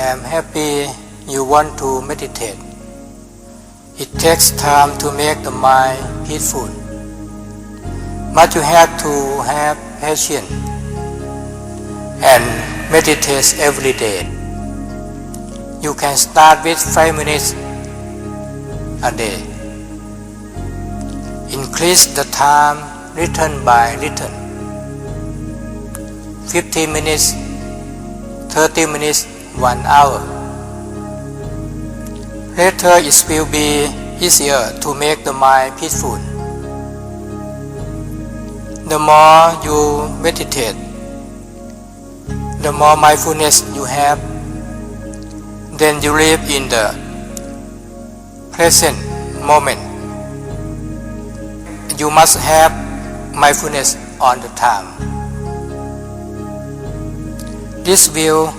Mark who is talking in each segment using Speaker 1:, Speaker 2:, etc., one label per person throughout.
Speaker 1: am happy you want to meditate. It takes time to make the mind peaceful, but you have to have patience and meditate every day. You can start with 5 minutes a day. Increase the time little by little. 15 minutes, 30 minutes, 1 hour. Later it will be easier to make the mind peaceful. The more you meditate, the more mindfulness you have, then you live in the present moment. You must have mindfulness all the time. This will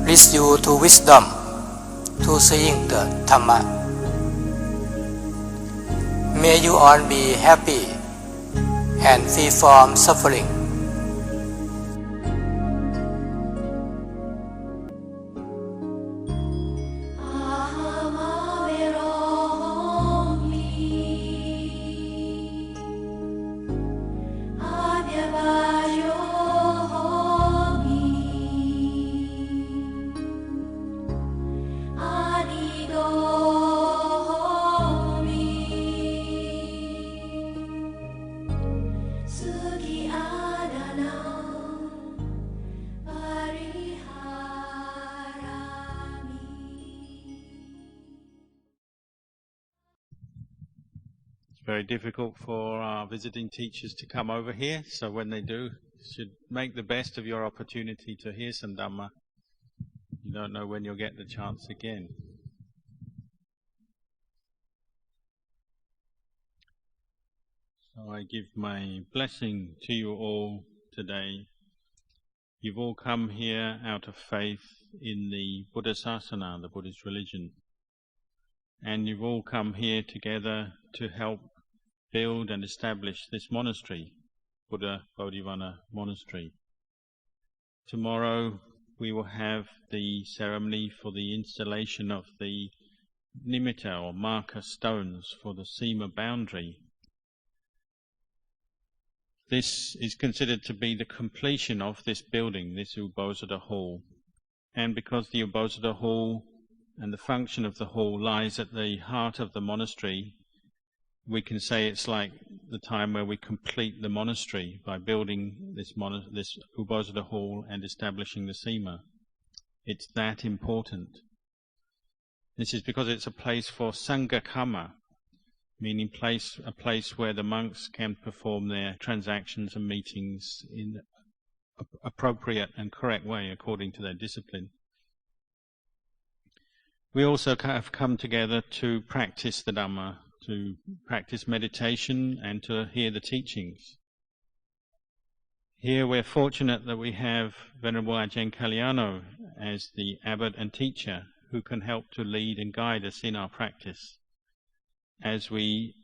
Speaker 1: lead you to wisdom, to seeing the Dhamma. May you all be happy and free from suffering.
Speaker 2: Very difficult for our visiting teachers to come over here, so when they do, you should make the best of your opportunity to hear some Dhamma. You don't know when you'll get the chance again. So I give my blessing to you all today. You've all come here out of faith in the Buddha Sasana, the Buddhist religion. And you've all come here together to help build and establish this monastery, Buddha Bodhivana Monastery. Tomorrow we will have the ceremony for the installation of the nimitta or marker stones for the Sima boundary. This is considered to be the completion of this building, this Ubosada Hall. And because the Ubosada Hall and the function of the hall lies at the heart of the monastery, we can say it's like the time where we complete the monastery by building this Ubosada Hall and establishing the Sima. It's that important. This is because it's a place for Sangha Kamma, meaning a place where the monks can perform their transactions and meetings in an appropriate and correct way according to their discipline. We also have come together to practice the Dhamma, to practice meditation and to hear the teachings. Here we're fortunate that we have Venerable Ajahn Anan as the abbot and teacher who can help to lead and guide us in our practice as we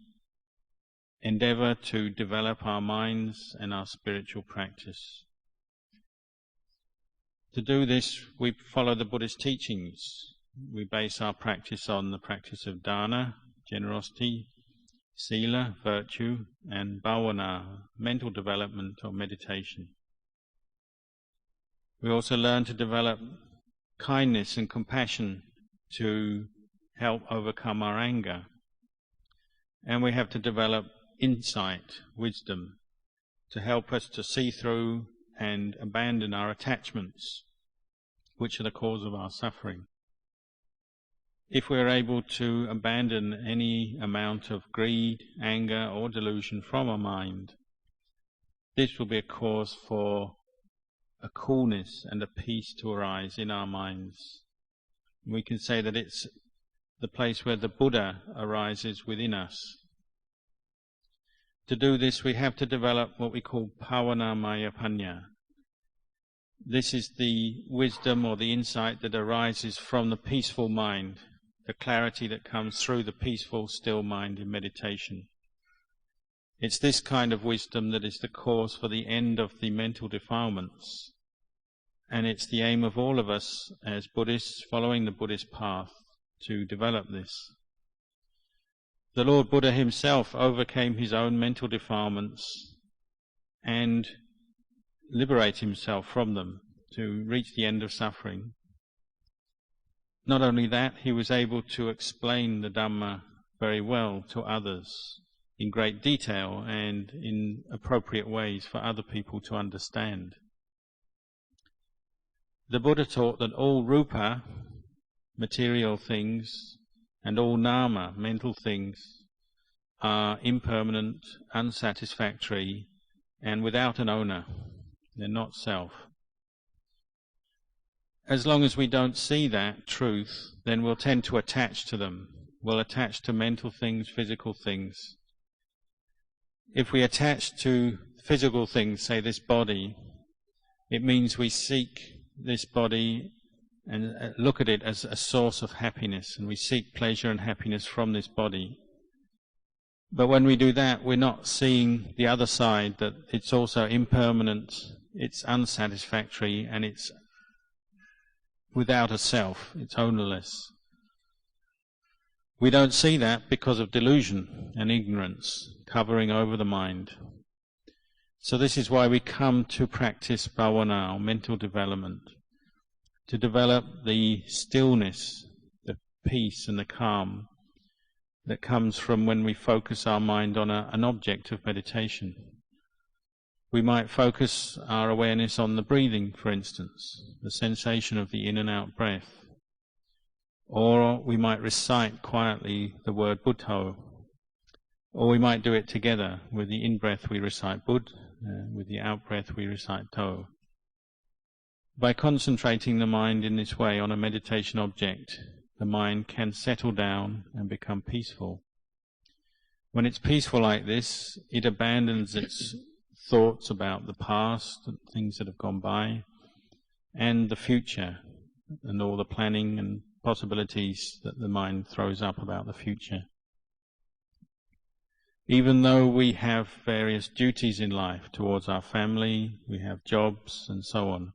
Speaker 2: endeavour to develop our minds and our spiritual practice. To do this, we follow the Buddhist teachings. We base our practice on the practice of dana, generosity, sila, virtue, and bhavana, mental development or meditation. We also learn to develop kindness and compassion to help overcome our anger. And we have to develop insight, wisdom, to help us to see through and abandon our attachments, which are the cause of our suffering. If we are able to abandon any amount of greed, anger or delusion from our mind, this will be a cause for a coolness and a peace to arise in our minds. We can say that it's the place where the Buddha arises within us. To do this, we have to develop what we call Pavanamaya Panya. This is the wisdom or the insight that arises from the peaceful mind, the clarity that comes through the peaceful, still mind in meditation. It's this kind of wisdom that is the cause for the end of the mental defilements And it's the aim of all of us as Buddhists following the Buddhist path to develop this. The Lord Buddha himself overcame his own mental defilements and liberated himself from them to reach the end of suffering. Not only that, he was able to explain the Dhamma very well to others in great detail and in appropriate ways for other people to understand. The Buddha taught that all rupa, material things, and all nama, mental things, are impermanent, unsatisfactory, and without an owner. They're not self. As long as we don't see that truth, then we'll tend to attach to them. We'll attach to mental things, physical things. If we attach to physical things, say this body, it means we seek this body and look at it as a source of happiness, and we seek pleasure and happiness from this body. But when we do that, we're not seeing the other side, that it's also impermanent, it's unsatisfactory, and it's without a self, it's ownerless. We don't see that because of delusion and ignorance covering over the mind. So this is why we come to practice bhavana, or mental development, to develop the stillness, the peace and the calm that comes from when we focus our mind on an object of meditation. We might focus our awareness on the breathing, for instance, the sensation of the in and out breath. Or we might recite quietly the word Buddho. Or we might do it together. With the in-breath we recite Bud, with the out-breath we recite To. By concentrating the mind in this way on a meditation object, the mind can settle down and become peaceful. When it's peaceful like this, it abandons its thoughts about the past, and things that have gone by, and the future, and all the planning and possibilities that the mind throws up about the future. Even though we have various duties in life towards our family, we have jobs and so on,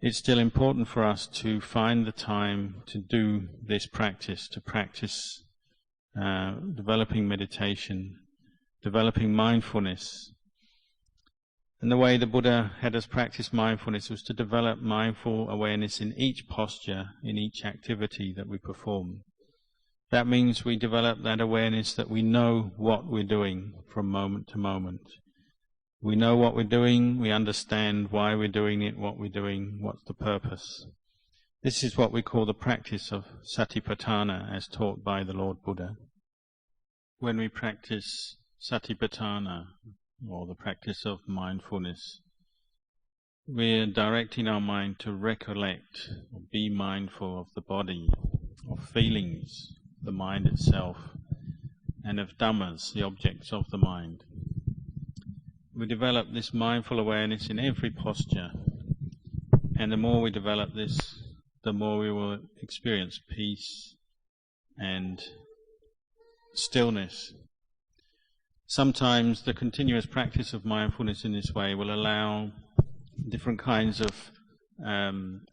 Speaker 2: it's still important for us to find the time to do this practice, to practice developing meditation, developing mindfulness. And the way the Buddha had us practice mindfulness was to develop mindful awareness in each posture, in each activity that we perform. That means we develop that awareness that we know what we're doing from moment to moment. We know what we're doing, we understand why we're doing it, what we're doing, what's the purpose. This is what we call the practice of satipatthana, as taught by the Lord Buddha. When we practice satipatthana, or the practice of mindfulness, we're directing our mind to recollect, or be mindful of the body, of feelings, the mind itself, and of dhammas, the objects of the mind. We develop this mindful awareness in every posture, and the more we develop this, the more we will experience peace and stillness. Sometimes the continuous practice of mindfulness in this way will allow different kinds of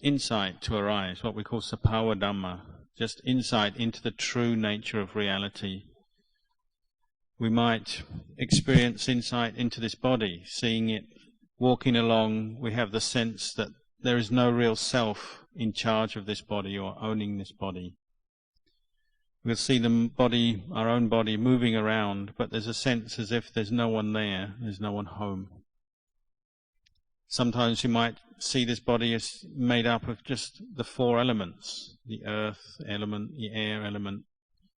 Speaker 2: insight to arise, what we call sappava dhamma, just insight into the true nature of reality. We might experience insight into this body, seeing it walking along. We have the sense that there is no real self in charge of this body or owning this body. We'll see the body, our own body, moving around, but there's a sense as if there's no one there, there's no one home. Sometimes you might see this body as made up of just the four elements: the earth element, the air element,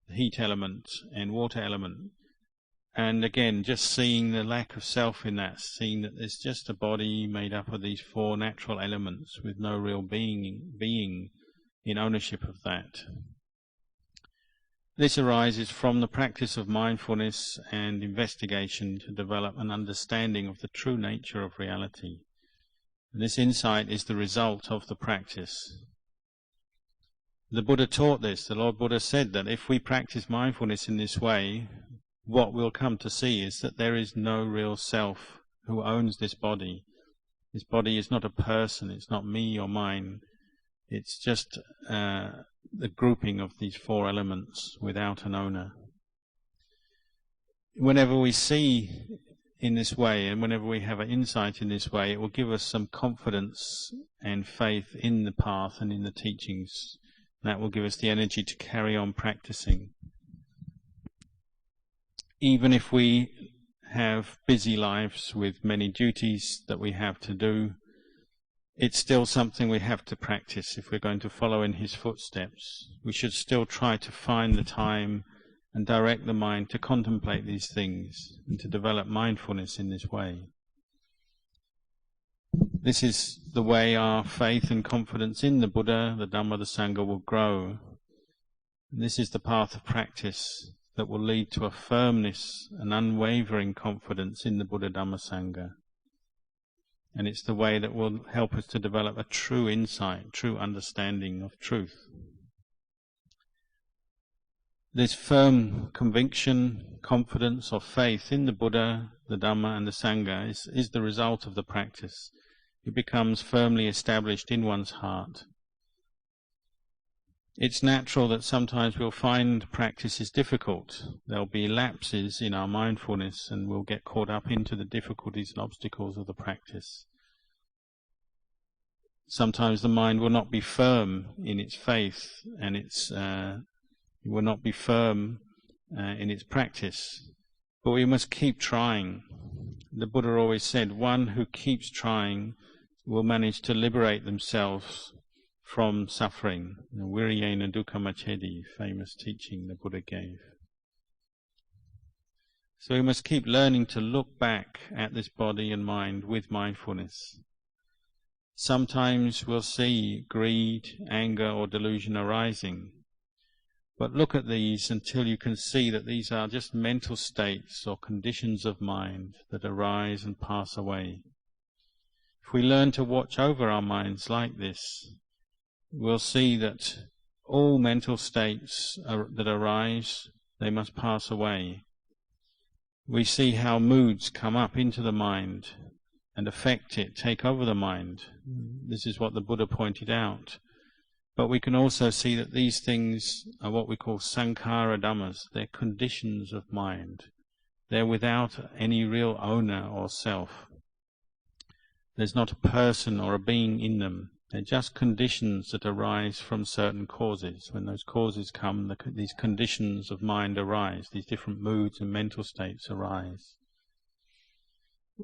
Speaker 2: the heat element, and water element. And again, just seeing the lack of self in that, seeing that there's just a body made up of these four natural elements with no real being in ownership of that. This arises from the practice of mindfulness and investigation to develop an understanding of the true nature of reality. And this insight is the result of the practice. The Buddha taught this. The Lord Buddha said that if we practice mindfulness in this way, what we'll come to see is that there is no real self who owns this body. This body is not a person, it's not me or mine. It's just the grouping of these four elements without an owner. Whenever we see in this way, and whenever we have an insight in this way, it will give us some confidence and faith in the path and in the teachings. That will give us the energy to carry on practicing. Even if we have busy lives with many duties that we have to do, it's still something we have to practice if we're going to follow in his footsteps. We should still try to find the time and direct the mind to contemplate these things and to develop mindfulness in this way. This is the way our faith and confidence in the Buddha, the Dhamma, the Sangha will grow. And this is the path of practice that will lead to a firmness and unwavering confidence in the Buddha, Dhamma, Sangha. And it's the way that will help us to develop a true insight, true understanding of truth. This firm conviction, confidence or faith in the Buddha, the Dhamma and the Sangha is the result of the practice. It becomes firmly established in one's heart. It's natural that sometimes we'll find practice is difficult. There'll be lapses in our mindfulness and we'll get caught up into the difficulties and obstacles of the practice. Sometimes the mind will not be firm in its faith and it will not be firm in its practice. But we must keep trying. The Buddha always said, one who keeps trying will manage to liberate themselves from suffering. Viriyena dukkha macchedi, famous teaching the Buddha gave. So we must keep learning to look back at this body and mind with mindfulness. Sometimes we'll see greed, anger or delusion arising. But look at these until you can see that these are just mental states or conditions of mind that arise and pass away. If we learn to watch over our minds like this, we'll see that all mental states that arise, they must pass away. We see how moods come up into the mind and affect it, take over the mind. This is what the Buddha pointed out. But we can also see that these things are what we call sankhara dhammas. They're conditions of mind. They're without any real owner or self. There's not a person or a being in them. They're just conditions that arise from certain causes. When those causes come, these conditions of mind arise. These different moods and mental states arise.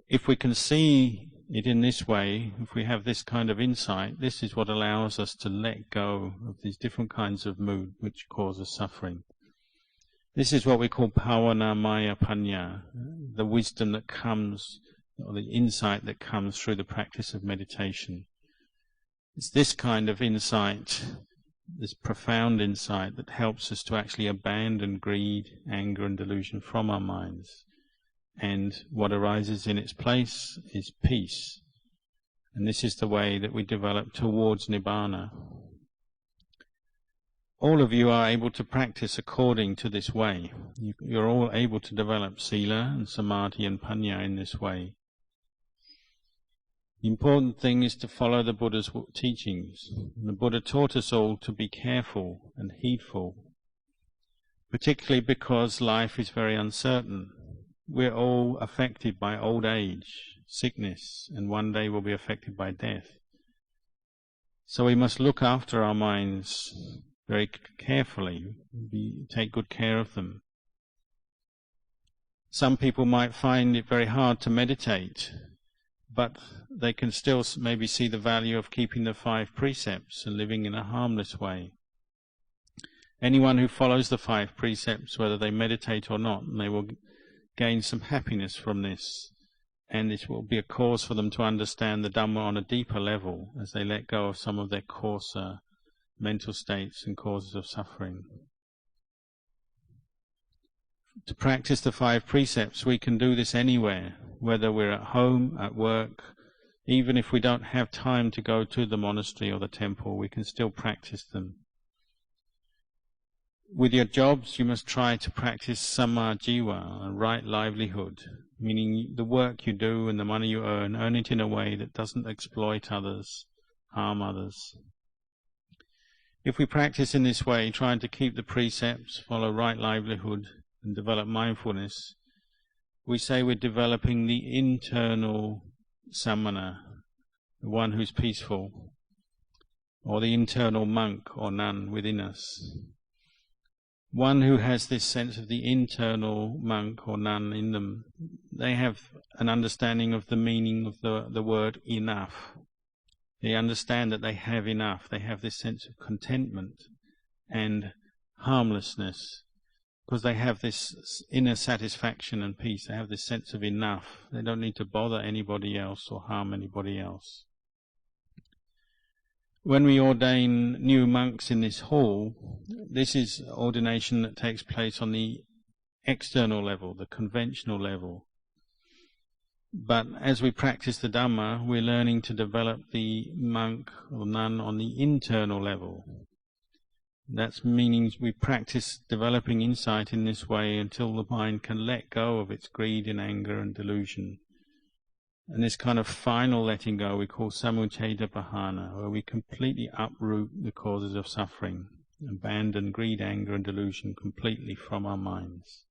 Speaker 2: If we can see it in this way, if we have this kind of insight, this is what allows us to let go of these different kinds of mood which cause us suffering. This is what we call pavana maya panya, the wisdom that comes, or the insight that comes through the practice of meditation. It's this kind of insight, this profound insight, that helps us to actually abandon greed, anger and delusion from our minds. And what arises in its place is peace. And this is the way that we develop towards Nibbana. All of you are able to practice according to this way. You're all able to develop sila and samadhi and panya in this way. The important thing is to follow the Buddha's teachings. The Buddha taught us all to be careful and heedful, particularly because life is very uncertain. We're all affected by old age, sickness, and one day we'll be affected by death. So we must look after our minds very carefully, take good care of them. Some people might find it very hard to meditate, but they can still maybe see the value of keeping the 5 precepts and living in a harmless way. Anyone who follows the 5 precepts, whether they meditate or not, they will gain some happiness from this, and this will be a cause for them to understand the Dhamma on a deeper level as they let go of some of their coarser mental states and causes of suffering. To practice the 5 precepts, we can do this anywhere, whether we're at home, at work. Even if we don't have time to go to the monastery or the temple, we can still practice them. With your jobs, you must try to practice sammajiva, a right livelihood, meaning the work you do and the money you earn it in a way that doesn't exploit others, harm others. If we practice in this way, trying to keep the precepts, follow right livelihood, and develop mindfulness, we say we're developing the internal samana, the one who's peaceful, or the internal monk or nun within us. One who has this sense of the internal monk or nun in them, they have an understanding of the meaning of the word enough. They understand that they have enough. They have this sense of contentment and harmlessness, because they have this inner satisfaction and peace. They have this sense of enough. They don't need to bother anybody else or harm anybody else. When we ordain new monks in this hall, this is ordination that takes place on the external level, the conventional level. But as we practice the Dhamma, we're learning to develop the monk or nun on the internal level. That means we practice developing insight in this way until the mind can let go of its greed and anger and delusion. And this kind of final letting go we call samucceda pahana, where we completely uproot the causes of suffering, abandon greed, anger and delusion completely from our minds.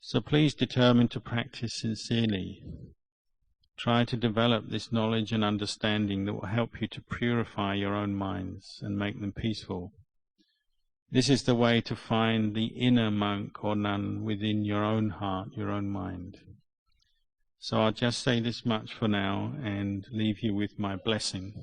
Speaker 2: So please determine to practice sincerely. Try to develop this knowledge and understanding that will help you to purify your own minds and make them peaceful. This is the way to find the inner monk or nun within your own heart, your own mind. So I'll just say this much for now and leave you with my blessing.